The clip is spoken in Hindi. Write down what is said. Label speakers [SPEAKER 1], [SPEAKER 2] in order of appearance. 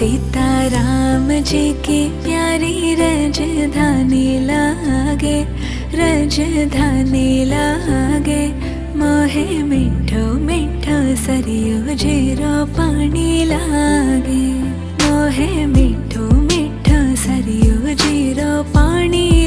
[SPEAKER 1] सीताराम जी की प्यारी राजधानी लागे, राजधानी लागे। मोहे मिठो मिठो सरियो जीरो पानी लागे, मोहे मिठो मिठो सरियो जीरो पानी